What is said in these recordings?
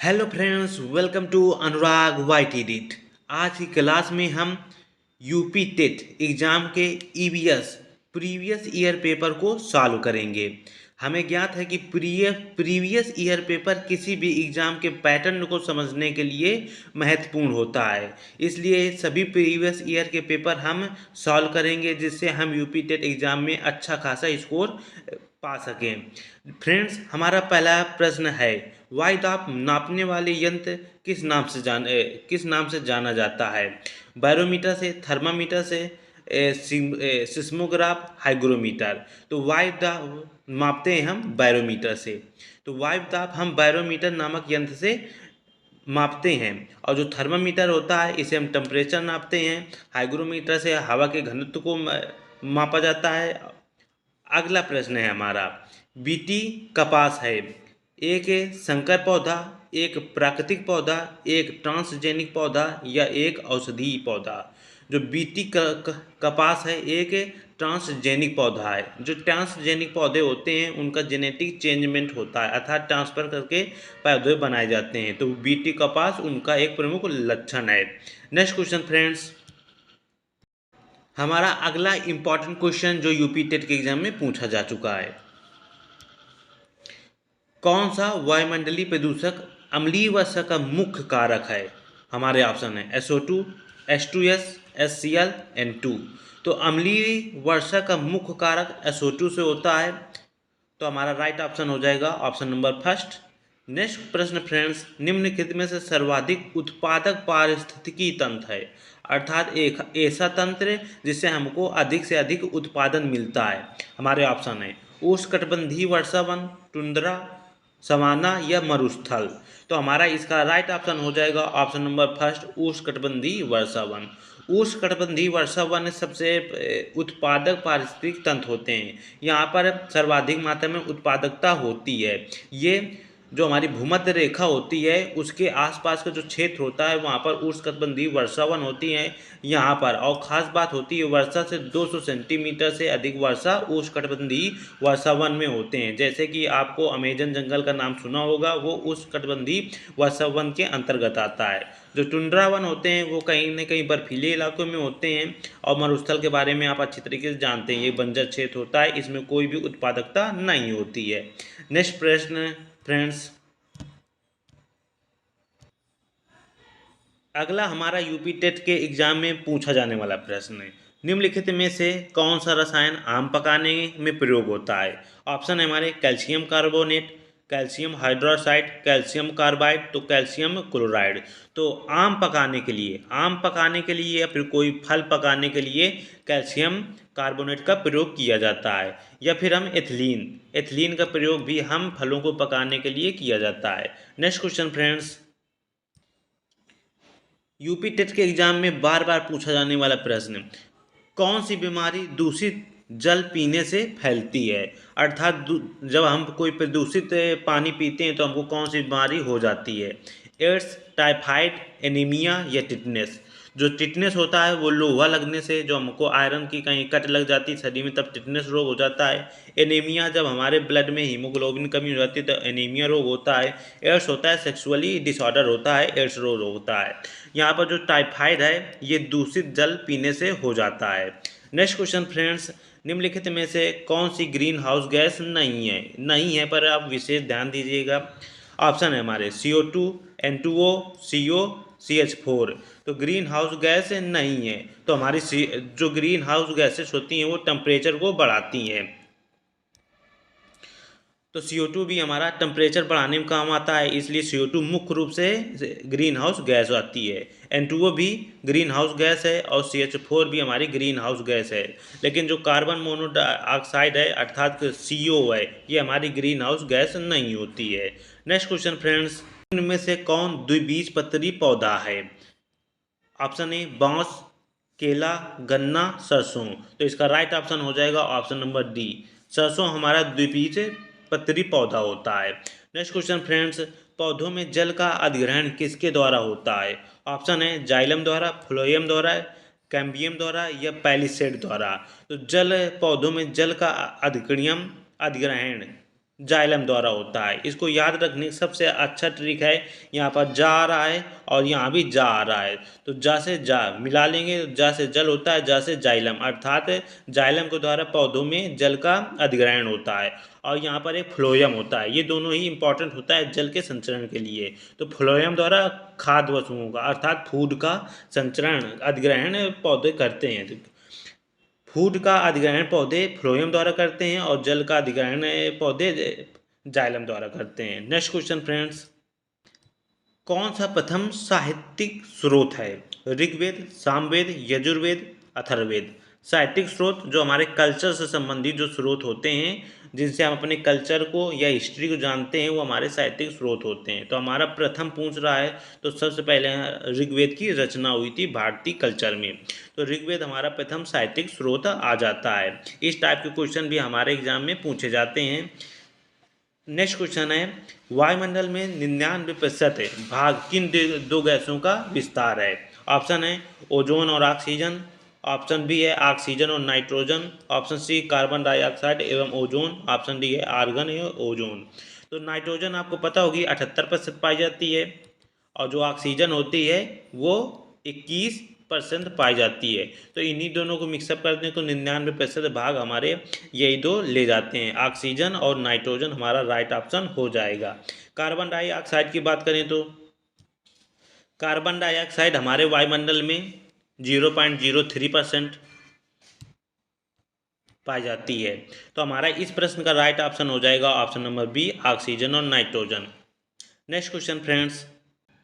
Hello friends, welcome to Anurag white edit. आज की class में हम यूपी टेट एग्ज़ाम के ईवीएस प्रीवियस ईयर पेपर को सॉल्व करेंगे। हमें ज्ञात है कि प्रीवियस ईयर पेपर किसी भी एग्ज़ाम के पैटर्न को समझने के लिए महत्वपूर्ण होता है। इसलिए सभी प्रीवियस ईयर के पेपर हम सॉल्व करेंगे, जिससे हम यूपी टेट एग्ज़ाम में अच्छा खासा स्कोर पा सकें। फ्रेंड्स, हमारा पहला प्रश्न है, वायुदाब नापने वाले यंत्र किस नाम से जाना जाता है? बैरोमीटर से, थर्मामीटर से, सिस्मोग्राफ, हाइग्रोमीटर। तो वायुदाब मापते हैं हम बैरोमीटर से। तो वायुदाब हम बैरोमीटर नामक यंत्र से मापते हैं। और जो थर्मामीटर होता है, इसे हम टेम्परेचर नापते हैं। हाइग्रोमीटर से हवा के घनत्व को मापा जाता है। अगला प्रश्न है हमारा, बीटी कपास है, एक संकर पौधा, एक प्राकृतिक पौधा, एक ट्रांसजेनिक पौधा या एक औषधीय पौधा? जो बीटी कपास है एक ट्रांसजेनिक पौधा है। जो ट्रांसजेनिक पौधे होते हैं उनका जेनेटिक चेंजमेंट होता है, अर्थात ट्रांसफर करके पौधे बनाए जाते हैं। तो बीटी कपास उनका एक प्रमुख लक्षण है। नेक्स्ट क्वेश्चन फ्रेंड्स, हमारा अगला इंपॉर्टेंट क्वेश्चन जो यूपी टेट के एग्जाम में पूछा जा चुका है, कौन सा वायुमंडलीय प्रदूषक अम्लीय वर्षा का मुख्य कारक है? हमारे ऑप्शन है SO2, H2S, HCl, N2। तो अम्लीय वर्षा का मुख्य कारक SO2 से होता है। तो हमारा राइट ऑप्शन हो जाएगा ऑप्शन नंबर फर्स्ट। नेक्स्ट प्रश्न फ्रेंड्स, निम्नलिखित में से सर्वाधिक उत्पादक पारिस्थितिकी तंत्र है, अर्थात एक ऐसा तंत्र जिससे हमको अधिक से अधिक उत्पादन मिलता है। हमारे ऑप्शन है उष्णकटिबंधीय वर्षा वन, टुंड्रा, सवाना या मरुस्थल। तो हमारा इसका राइट ऑप्शन हो जाएगा ऑप्शन नंबर फर्स्ट, उष्णकटिबंधीय वर्षा वन। उष्णकटिबंधीय वर्षा वन सबसे उत्पादक पारिस्थितिक तंत्र होते हैं। यहाँ पर सर्वाधिक मात्रा में उत्पादकता होती है। ये जो हमारी भूमध्य रेखा होती है उसके आसपास का जो क्षेत्र होता है वहाँ पर उष्णकटिबंधीय वर्षावन होती है यहाँ पर। और ख़ास बात होती है वर्षा से 200 सेंटीमीटर से अधिक वर्षा उष्णकटिबंधीय वर्षावन में होते हैं। जैसे कि आपको अमेजन जंगल का नाम सुना होगा, वो उष्णकटिबंधीय वर्षावन के अंतर्गत आता है। जो टुंड्रा वन होते हैं वो कहीं न कहीं बर्फीले इलाकों में होते हैं। और मरुस्थल के बारे में आप अच्छी तरीके से जानते हैं, ये बंजर क्षेत्र होता है, इसमें कोई भी उत्पादकता नहीं होती है। नेक्स्ट प्रश्न फ्रेंड्स, अगला हमारा यूपी टेट के एग्जाम में पूछा जाने वाला प्रश्न है, निम्नलिखित में से कौन सा रसायन आम पकाने में प्रयोग होता है? ऑप्शन है हमारे calcium carbonate, calcium hydroxide, calcium carbide, तो कैल्शियम क्लोराइड। तो आम पकाने के लिए या फिर कोई फल पकाने के लिए कैल्शियम कार्बोनेट का प्रयोग किया जाता है। या फिर हम एथिलीन का प्रयोग भी हम फलों को पकाने के लिए किया जाता है। Next question friends, UP TET के एग्जाम में बार बार पूछा जाने वाला प्रश्न, कौन सी बीमारी दूषित जल पीने से फैलती है? अर्थात जब हम कोई प्रदूषित पानी पीते हैं तो हमको कौन सी बीमारी हो जाती है? एड्स, टाइफाइड, एनीमिया या टिटनेस। जो टिटनेस होता है वो लोहा लगने से, जो हमको आयरन की कहीं कट लग जाती है शरीर में, तब टिटनेस रोग हो जाता है। एनीमिया, जब हमारे ब्लड में हीमोग्लोबिन कमी हो जाती है तो एनीमिया रोग होता है। एड्स होता है सेक्सुअली डिसऑर्डर होता है, एड्स रोग होता है। यहाँ पर जो टाइफाइड है ये दूषित जल पीने से हो जाता है। नेक्स्ट क्वेश्चन फ्रेंड्स, निम्नलिखित में से कौन सी ग्रीन हाउस गैस नहीं है पर आप विशेष ध्यान दीजिएगा। ऑप्शन है हमारे CO2, N2O, CO, CH4। तो ग्रीन हाउस गैस नहीं है। तो हमारी जो ग्रीन हाउस गैसेस होती हैं वो टेम्परेचर को बढ़ाती हैं। तो CO2 भी हमारा टेम्परेचर बढ़ाने में काम आता है, इसलिए CO2 मुख्य रूप से ग्रीन हाउस गैस आती है। N2O भी ग्रीन हाउस गैस है और CH4 भी हमारी ग्रीन हाउस गैस है। लेकिन जो कार्बन मोनोऑक्साइड है अर्थात CO है, ये हमारी ग्रीन हाउस गैस नहीं होती है। नेक्स्ट क्वेश्चन फ्रेंड्स, इनमें से कौन द्विबीजपत्री पौधा है? ऑप्शन ए बांस, केला, गन्ना, सरसों। तो इसका राइट ऑप्शन हो जाएगा ऑप्शन नंबर डी, सरसों हमारा द्विबीजपत्री पौधा होता है। नेक्स्ट क्वेश्चन फ्रेंड्स, पौधों में जल का अधिग्रहण किसके द्वारा होता है? ऑप्शन है जाइलम द्वारा, फ्लोएम द्वारा, कैम्बियम द्वारा या पैलिसेड द्वारा। तो पौधों में जल का अधिग्रहण जाइलम द्वारा होता है। इसको याद रखने का सबसे अच्छा ट्रिक है, यहाँ पर जा आ रहा है और यहाँ भी जा आ रहा है, तो जा से जा मिला लेंगे, तो जा से जल होता है, जा से जाइलम, अर्थात जाइलम के द्वारा पौधों में जल का अधिग्रहण होता है। और यहाँ पर एक फ्लोएम होता है, ये दोनों ही इंपॉर्टेंट होता है जल के संचरण के लिए। तो फ्लोएम द्वारा खाद्य वस्तुओं का अर्थात फूड का संचरण अधिग्रहण पौधे करते हैं। फूड का अधिग्रहण पौधे फ्लोएम द्वारा करते हैं और जल का अधिग्रहण पौधे जाइलम द्वारा करते हैं। नेक्स्ट क्वेश्चन फ्रेंड्स, कौन सा प्रथम साहित्यिक स्रोत है? ऋग्वेद, सामवेद, यजुर्वेद, अथर्ववेद। साहित्यिक स्रोत जो हमारे कल्चर से संबंधित जो स्रोत होते हैं, जिनसे हम अपने कल्चर को या हिस्ट्री को जानते हैं, वो हमारे साहित्यिक स्रोत होते हैं। तो हमारा प्रथम पूछ रहा है, तो सबसे पहले ऋग्वेद की रचना हुई थी भारतीय कल्चर में, तो ऋग्वेद हमारा प्रथम साहित्यिक स्रोत आ जाता है। इस टाइप के क्वेश्चन भी हमारे एग्जाम में पूछे जाते हैं। नेक्स्ट क्वेश्चन है, वायुमंडल में 99% भाग किन दो गैसों का विस्तार है? ऑप्शन है ओजोन और ऑक्सीजन, ऑप्शन बी है ऑक्सीजन और nitrogen, option C carbon dioxide एवं ओजोन, ऑप्शन डी है आर्गन एवं ओजोन। तो नाइट्रोजन आपको पता होगी 78% पाई जाती है, और जो ऑक्सीजन होती है वो 21% पाई जाती है। तो इन्हीं दोनों को मिक्सअप कर दें तो 99% भाग हमारे यही दो ले जाते हैं, ऑक्सीजन और नाइट्रोजन हमारा राइट ऑप्शन हो जाएगा। कार्बन डाइऑक्साइड की बात करें तो कार्बन डाइऑक्साइड हमारे वायुमंडल में 0.03% पाई जाती है। तो हमारा इस प्रश्न का राइट ऑप्शन हो जाएगा ऑप्शन नंबर बी, ऑक्सीजन और नाइट्रोजन। नेक्स्ट क्वेश्चन फ्रेंड्स,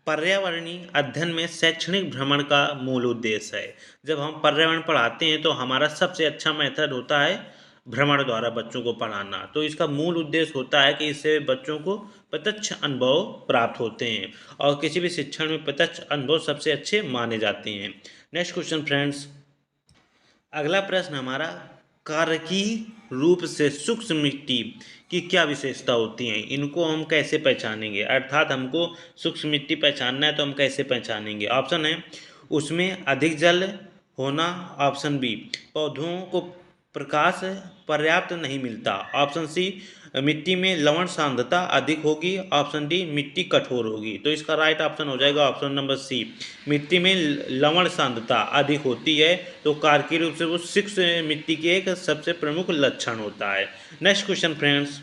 पर्यावरणीय अध्ययन में शैक्षणिक भ्रमण का मूल उद्देश्य है। जब हम पर्यावरण पढ़ाते हैं तो हमारा सबसे अच्छा मेथड होता है भ्रमण द्वारा बच्चों को पढ़ाना। तो इसका मूल उद्देश्य होता है कि इससे बच्चों को प्रत्यक्ष अनुभव प्राप्त होते हैं, और किसी भी शिक्षण में प्रत्यक्ष अनुभव सबसे अच्छे माने जाते हैं। नेक्स्ट क्वेश्चन फ्रेंड्स, अगला प्रश्न हमारा, कारकी रूप से सूक्ष्म मिट्टी की क्या विशेषता होती हैं? इनको हम कैसे पहचानेंगे? अर्थात हमको सूक्ष्म मिट्टी पहचानना है तो हम कैसे पहचानेंगे? ऑप्शन है उसमें अधिक जल होना, ऑप्शन बी पौधों को प्रकाश पर्याप्त नहीं मिलता, ऑप्शन सी मिट्टी में लवण सांद्रता अधिक होगी, ऑप्शन डी मिट्टी कठोर होगी। तो इसका राइट ऑप्शन हो जाएगा ऑप्शन नंबर सी, मिट्टी में लवण सांद्रता अधिक होती है। तो कारकीय रूप से वो 6 मिट्टी के एक सबसे प्रमुख लक्षण होता है। Next question friends,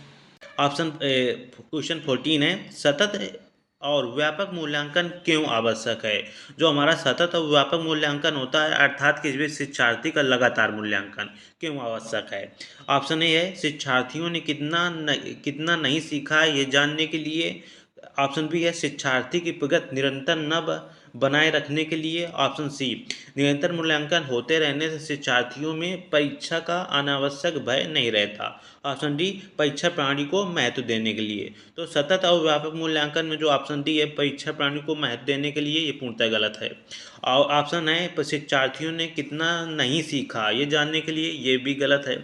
option question 14 है, सतत और व्यापक मूल्यांकन क्यों आवश्यक है? जो हमारा सतत और व्यापक मूल्यांकन होता है, अर्थात किसी भी शिक्षार्थी का लगातार मूल्यांकन क्यों आवश्यक है? ऑप्शन ए है शिक्षार्थियों ने कितना नहीं सीखा है ये जानने के लिए, ऑप्शन बी है शिक्षार्थी की प्रगति निरंतर बनाए रखने के लिए, ऑप्शन सी निरंतर मूल्यांकन होते रहने से शिक्षार्थियों में परीक्षा का अनावश्यक भय नहीं रहता, ऑप्शन डी परीक्षा प्रणाली को महत्व देने के लिए। तो सतत और व्यापक मूल्यांकन में जो ऑप्शन डी है परीक्षा प्रणाली को महत्व देने के लिए, ये पूर्णतः गलत है। और ऑप्शन है शिक्षार्थियों ने कितना नहीं सीखा ये जानने के लिए, ये भी गलत है।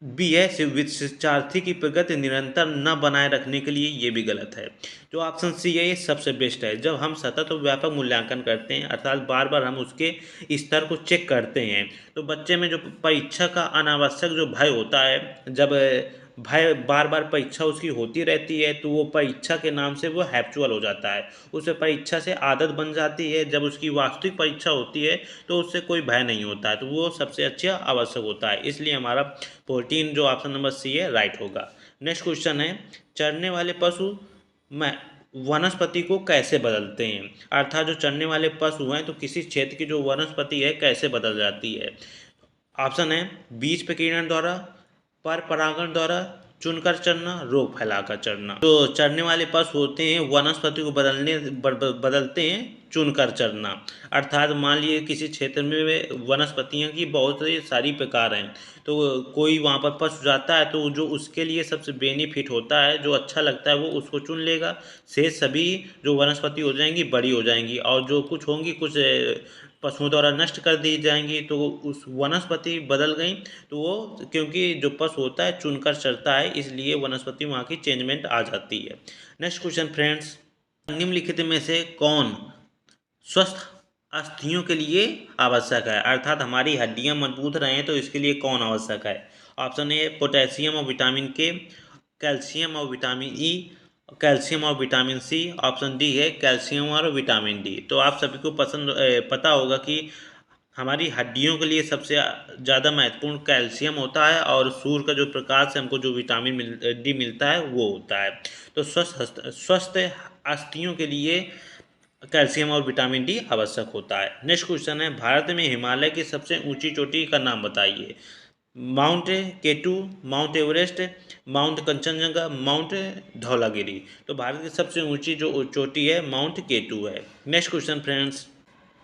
बी है शिक्षार्थी की प्रगति निरंतर न बनाए रखने के लिए, ये भी गलत है। जो ऑप्शन सी है ये सबसे बेस्ट है। जब हम सतत और व्यापक मूल्यांकन करते हैं, अर्थात बार बार हम उसके स्तर को चेक करते हैं, तो बच्चे में जो परीक्षा का अनावश्यक जो भय होता है, जब भय बार बार परीक्षा उसकी होती रहती है तो वो परीक्षा के नाम से वो हैप्चुअल हो जाता है, उसे परीक्षा से आदत बन जाती है। जब उसकी वास्तविक परीक्षा होती है तो उससे कोई भय नहीं होता है, तो वो सबसे अच्छा आवश्यक होता है। इसलिए हमारा 14 जो ऑप्शन नंबर सी है राइट होगा। नेक्स्ट क्वेश्चन है, चरने वाले पशु में वनस्पति को कैसे बदलते हैं? अर्थात जो चरने वाले पशु हैं तो किसी क्षेत्र की जो वनस्पति है कैसे बदल जाती है? ऑप्शन है बीज प्रकीर्णन द्वारा, पर परागण द्वारा, चुनकर चरना, रोग फैलाकर चरना। जो चरने वाले पशु होते हैं वनस्पति को बदलते हैं चुनकर चरना। अर्थात मान लीजिए किसी क्षेत्र में वनस्पतियों की बहुत सारी प्रकार हैं, तो कोई वहाँ पर पशु जाता है तो जो उसके लिए सबसे बेनिफिट होता है, जो अच्छा लगता है वो उसको चुन लेगा। शेष सभी जो वनस्पति हो जाएंगी बड़ी हो जाएंगी, और जो कुछ होंगी कुछ पशुओं द्वारा नष्ट कर दी जाएंगी। तो उस वनस्पति बदल गई, तो वो क्योंकि जो पशु होता है चुनकर चरता है, इसलिए वनस्पति वहाँ की चेंजमेंट आ जाती है। नेक्स्ट क्वेश्चन फ्रेंड्स, निम्नलिखित में से कौन स्वस्थ अस्थियों के लिए आवश्यक है? अर्थात हमारी हड्डियां मजबूत रहें तो इसके लिए कौन आवश्यक है? ऑप्शन ए पोटेशियम और विटामिन के, कैल्शियम और विटामिन ई, कैल्शियम और विटामिन सी। ऑप्शन डी है कैल्शियम और विटामिन डी। तो आप सभी को पता होगा कि हमारी हड्डियों के लिए सबसे ज़्यादा महत्वपूर्ण कैल्शियम होता है, और सूर्य का जो प्रकाश से हमको जो विटामिन डी मिलता है वो होता है। तो स्वस्थ अस्थियों के लिए कैल्शियम और विटामिन डी आवश्यक होता है। नेक्स्ट क्वेश्चन है, भारत में हिमालय की सबसे ऊंची चोटी का नाम बताइए। Mount K two, mount Everest, mount Kanchenjunga, mount Dhaulagiri. तो भारत की सबसे ऊंची जो चोटी है माउंट केटू है। नेक्स्ट क्वेश्चन फ्रेंड्स,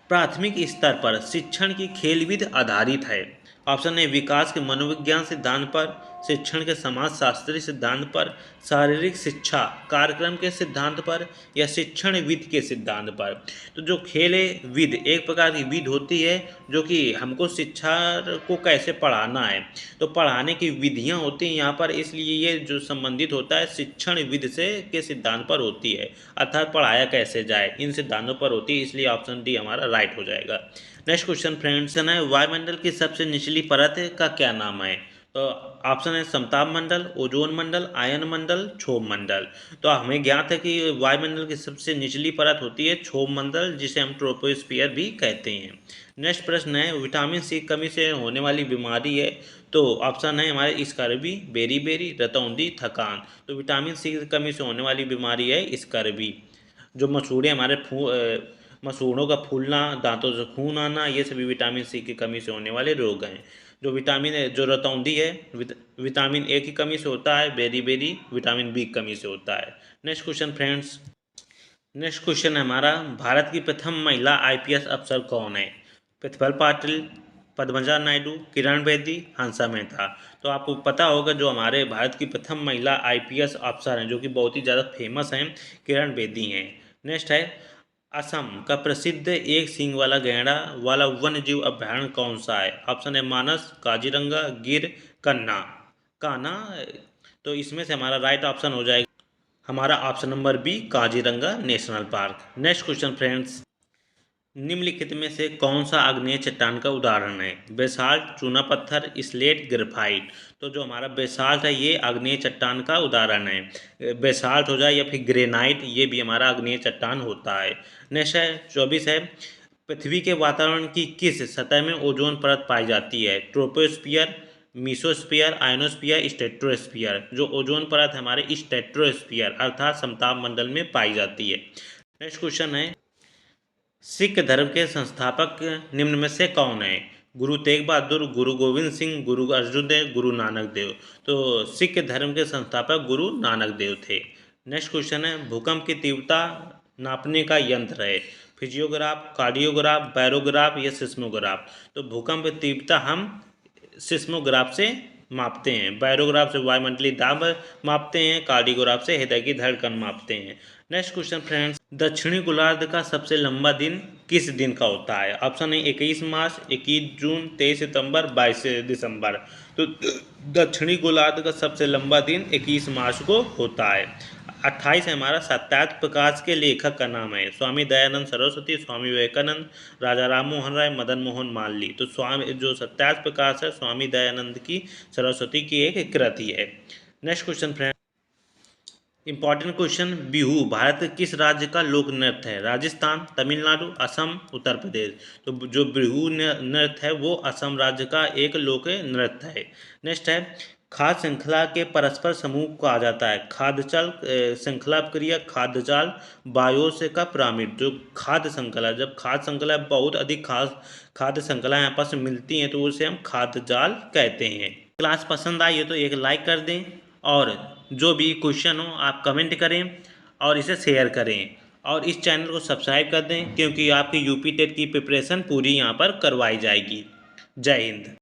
प्राथमिक स्तर पर शिक्षण की खेलविधि आधारित है। ऑप्शन ए विकास के मनोविज्ञान सिद्धांत पर, शिक्षण के समाजशास्त्री सिद्धांत पर, शारीरिक शिक्षा कार्यक्रम के सिद्धांत पर, या शिक्षण विधि के सिद्धांत पर। तो जो खेल विध एक प्रकार की विधि होती है जो कि हमको शिक्षा को कैसे पढ़ाना है, तो पढ़ाने की विधियां होती हैं यहाँ पर, इसलिए ये जो संबंधित होता है शिक्षण विधि से के सिद्धांत पर होती है, अर्थात पढ़ाया कैसे जाए इन सिद्धांतों पर होती है, इसलिए ऑप्शन डी हमारा राइट हो जाएगा। नेक्स्ट क्वेश्चन फ्रेंड्स है, वायुमंडल की सबसे निचली परत का क्या नाम है। तो ऑप्शन है समताप मंडल, ओजोन मंडल, आयन मंडल, क्षोभ मंडल। तो हमें ज्ञात है कि वायुमंडल की सबसे निचली परत होती है क्षोभ मंडल, जिसे हम ट्रोपोस्फियर भी कहते हैं। नेक्स्ट प्रश्न है, विटामिन सी की कमी से होने वाली बीमारी है। तो ऑप्शन है हमारे स्कर्वी, बेरी, रतौंधी, थकान। तो विटामिन सी की कमी से होने वाली बीमारी है स्कर्वी। जो मसूड़े हमारे मसूड़ों का फूलना, दांतों से खून आना, ये सभी विटामिन सी की कमी से होने वाले रोग हैं। जो रतौंधी है विटामिन ए की कमी से होता है, बेरी विटामिन बी की कमी से होता है। Next question friends, next question है हमारा, भारत की प्रथम महिला आईपीएस अफसर कौन है। प्रतिभा पाटिल, पद्मजा नायडू, किरण बेदी, हंसा मेहता। तो आपको पता होगा जो हमारे भारत की प्रथम महिला आईपीएस अफसर हैं जो कि बहुत ही ज़्यादा फेमस हैं, किरण बेदी हैं। नेक्स्ट है, असम का प्रसिद्ध एक सींग वाला गैंडा वाला वन्य जीव अभयारण्य कौन सा है। ऑप्शन है मानस, काजीरंगा, गिर, कान्हा। कान्हा। तो इसमें से हमारा राइट ऑप्शन हो जाएगा हमारा option number B, Kaziranga national park. Next question friends, निम्नलिखित में से कौन सा आग्नेय चट्टान का उदाहरण है। बेसाल्ट, चूना पत्थर, स्लेट, ग्रेफाइट। तो जो हमारा बेसाल्ट है ये आग्नेय चट्टान का उदाहरण है। बेसाल्ट हो जाए या फिर ग्रेनाइट, ये भी हमारा आग्नेय चट्टान होता है। नेक्स्ट है 24 है, पृथ्वी के वातावरण की किस सतह में ओजोन परत पाई जाती है। Troposphere, mesosphere, ionosphere, stratosphere. जो ओजोन परत हमारे स्ट्रेटोस्फियर अर्थात समताप मंडल में पाई जाती है। नेक्स्ट क्वेश्चन है, सिख धर्म के संस्थापक निम्न में से कौन है। गुरु तेग बहादुर, गुरु गोविंद सिंह, गुरु अर्जुन देव, गुरु नानक देव। तो सिख धर्म के संस्थापक गुरु नानक देव थे। नेक्स्ट क्वेश्चन है, भूकंप की तीव्रता नापने का यंत्र है। फिजियोग्राफ, कार्डियोग्राफ, बैरोग्राफ या सिस्मोग्राफ। तो भूकंप की तीव्रता हम सिस्मोग्राफ से मापते हैं, बैरोग्राफ से वायुमंडलीय दाब मापते हैं, कार्डियोग्राफ से हृदय की धड़कन मापते हैं। नेक्स्ट क्वेश्चन फ्रेंड्स, दक्षिणी गोलार्ध का सबसे लंबा दिन किस दिन का होता है। ऑप्शन है 21 मार्च, 21 जून, 23 सितंबर, 22 दिसंबर। तो दक्षिणी गोलार्ध का सबसे लंबा दिन 21 मार्च को होता है। 28 है हमारा, सत्याग्रह प्रकाश के लेखक का नाम है। स्वामी दयानंद सरस्वती, स्वामी विवेकानंद, राजा राम मोहन राय, मदन मोहन मालवीय। तो स्वामी जो सत्याग्रह प्रकाश है स्वामी दयानंद की सरस्वती की एक कृति है। Next question friend, important question, Bihu Bharat के किस राज्य का लोक नृत्य है। राजस्थान, तमिलनाडु, असम, उत्तर प्रदेश। तो जो बिहू नृत्य है वो असम राज्य का एक लोक नृत्य है। नेक्स्ट है, खाद्य श्रृंखला के परस्पर समूह को कहा जाता है। खाद्यचल श्रृंखला क्रिया, खाद्यजाल, बायोस का पिरामिड। जो खाद्य श्रृंखला, जब खाद्य श्रृंखला बहुत अधिक खाद्य श्रृंखला यहाँ पर मिलती हैं तो उसे हम खाद्यजाल कहते हैं। क्लास पसंद आई है तो एक लाइक कर दें, और जो भी क्वेश्चन हो आप कमेंट करें और इसे शेयर करें, और इस चैनल को सब्सक्राइब कर दें क्योंकि आपकी यूपी टेट की प्रिपरेशन पूरी यहाँ पर करवाई जाएगी। जय हिंद।